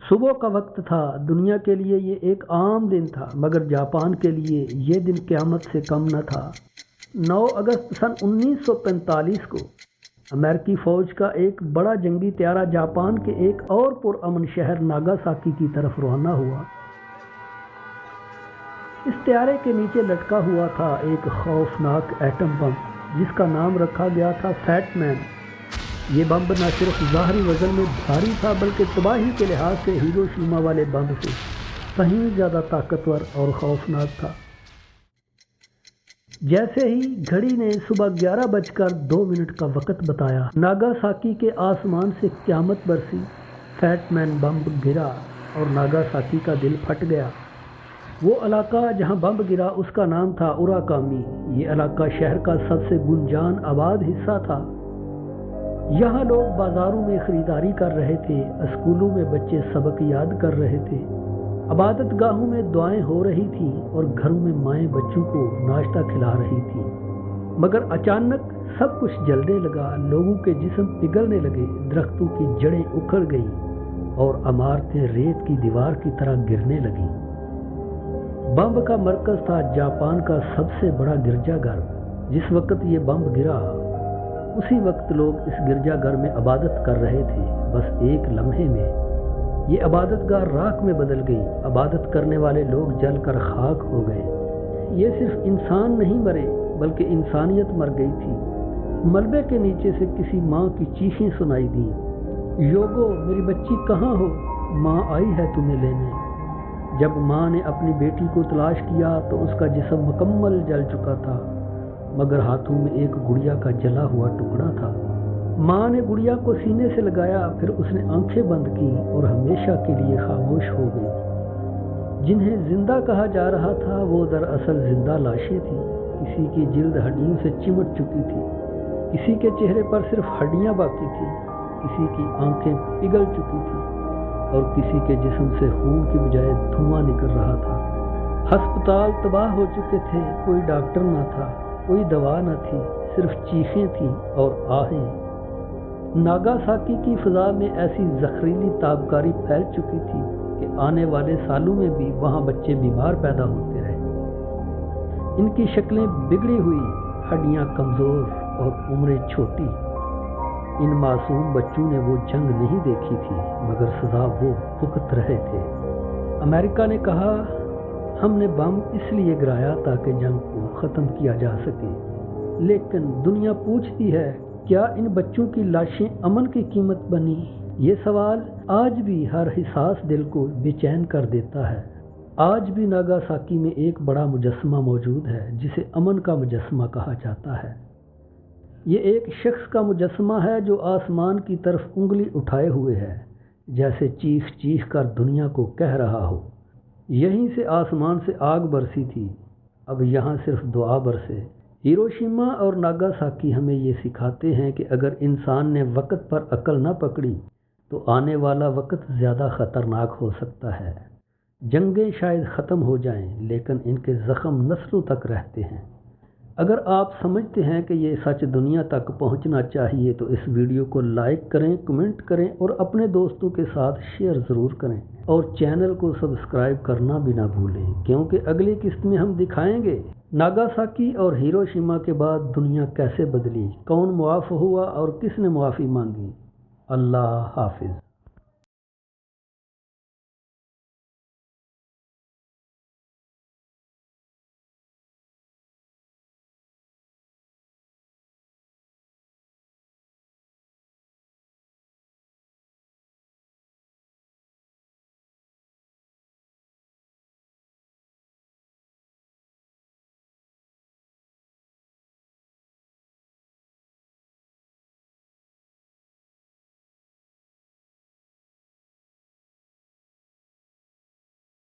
صبح کا وقت تھا۔ دنیا کے لیے یہ ایک عام دن تھا، مگر جاپان کے لیے یہ دن قیامت سے کم نہ تھا۔ 9 اگست سن 1945 کو امریکی فوج کا ایک بڑا جنگی طیارہ جاپان کے ایک اور پرامن شہر ناگاساکی کی طرف روانہ ہوا۔ اس طیارے کے نیچے لٹکا ہوا تھا ایک خوفناک ایٹم بم، جس کا نام رکھا گیا تھا فیٹ مین۔ یہ بم نہ صرف ظاہری وزن میں بھاری تھا، بلکہ تباہی کے لحاظ سے ہیروشیما والے بم سے کہیں زیادہ طاقتور اور خوفناک تھا۔ جیسے ہی گھڑی نے صبح 11:02 کا وقت بتایا، ناگاساکی کے آسمان سے قیامت برسی۔ فیٹ مین بم گرا اور ناگاساکی کا دل پھٹ گیا۔ وہ علاقہ جہاں بم گرا اس کا نام تھا اوراکامی۔ یہ علاقہ شہر کا سب سے گنجان آباد حصہ تھا۔ یہاں لوگ بازاروں میں خریداری کر رہے تھے، اسکولوں میں بچے سبق یاد کر رہے تھے، عبادت گاہوں میں دعائیں ہو رہی تھیں اور گھروں میں مائیں بچوں کو ناشتہ کھلا رہی تھیں۔ مگر اچانک سب کچھ جلنے لگا، لوگوں کے جسم پگھلنے لگے، درختوں کی جڑیں اکھڑ گئیں اور عمارتیں ریت کی دیوار کی طرح گرنے لگیں۔ بم کا مرکز تھا جاپان کا سب سے بڑا گرجا گھر۔ جس وقت یہ بم گرا، اسی وقت لوگ اس گرجا گھر میں عبادت کر رہے تھے۔ بس ایک لمحے میں یہ عبادت گاہ راکھ میں بدل گئی۔ عبادت کرنے والے لوگ جل کر خاک ہو گئے۔ یہ صرف انسان نہیں مرے، بلکہ انسانیت مر گئی تھی۔ ملبے کے نیچے سے کسی ماں کی چیخیں سنائی دیں، یوگو میری بچی کہاں ہو؟ ماں آئی ہے تمہیں لینے۔ جب ماں نے اپنی بیٹی کو تلاش کیا تو اس کا جسم مکمل جل چکا تھا، مگر ہاتھوں میں ایک گڑیا کا جلا ہوا ٹکڑا تھا۔ ماں نے گڑیا کو سینے سے لگایا، پھر اس نے آنکھیں بند کی اور ہمیشہ کے لیے خاموش ہو گئی۔ جنہیں زندہ کہا جا رہا تھا وہ دراصل زندہ لاشیں تھیں۔ کسی کی جلد ہڈیوں سے چمٹ چکی تھی، کسی کے چہرے پر صرف ہڈیاں باقی تھیں، کسی کی آنکھیں پگھل چکی تھیں اور کسی کے جسم سے خون کی بجائے دھواں نکل رہا تھا۔ ہسپتال تباہ ہو چکے تھے، کوئی ڈاکٹر نہ تھا، کوئی دوا نہ تھی، صرف چیخیں تھیں اور آہیں۔ ناگاساکی کی فضا میں ایسی زہریلی تابکاری پھیل چکی تھی کہ آنے والے سالوں میں بھی وہاں بچے بیمار پیدا ہوتے رہے۔ ان کی شکلیں بگڑی ہوئی، ہڈیاں کمزور اور عمریں چھوٹی۔ ان معصوم بچوں نے وہ جنگ نہیں دیکھی تھی، مگر سزا وہ بھگت رہے تھے۔ امریکہ نے کہا ہم نے بم اس لیے گرایا تاکہ جنگ کو ختم کیا جا سکے، لیکن دنیا پوچھتی ہے کیا ان بچوں کی لاشیں امن کی قیمت بنی؟ یہ سوال آج بھی ہر حساس دل کو بے چین کر دیتا ہے۔ آج بھی ناگاساکی میں ایک بڑا مجسمہ موجود ہے جسے امن کا مجسمہ کہا جاتا ہے۔ یہ ایک شخص کا مجسمہ ہے جو آسمان کی طرف انگلی اٹھائے ہوئے ہے، جیسے چیخ چیخ کر دنیا کو کہہ رہا ہو یہیں سے آسمان سے آگ برسی تھی، اب یہاں صرف دعا برسے۔ ہیروشیما اور ناگاساکی ہمیں یہ سکھاتے ہیں کہ اگر انسان نے وقت پر عقل نہ پکڑی تو آنے والا وقت زیادہ خطرناک ہو سکتا ہے۔ جنگیں شاید ختم ہو جائیں، لیکن ان کے زخم نسلوں تک رہتے ہیں۔ اگر آپ سمجھتے ہیں کہ یہ سچ دنیا تک پہنچنا چاہیے تو اس ویڈیو کو لائک کریں، کمنٹ کریں اور اپنے دوستوں کے ساتھ شیئر ضرور کریں، اور چینل کو سبسکرائب کرنا بھی نہ بھولیں، کیونکہ اگلی قسط میں ہم دکھائیں گے ناگاساکی اور ہیروشیما کے بعد دنیا کیسے بدلی، کون معاف ہوا اور کس نے معافی مانگی۔ اللہ حافظ۔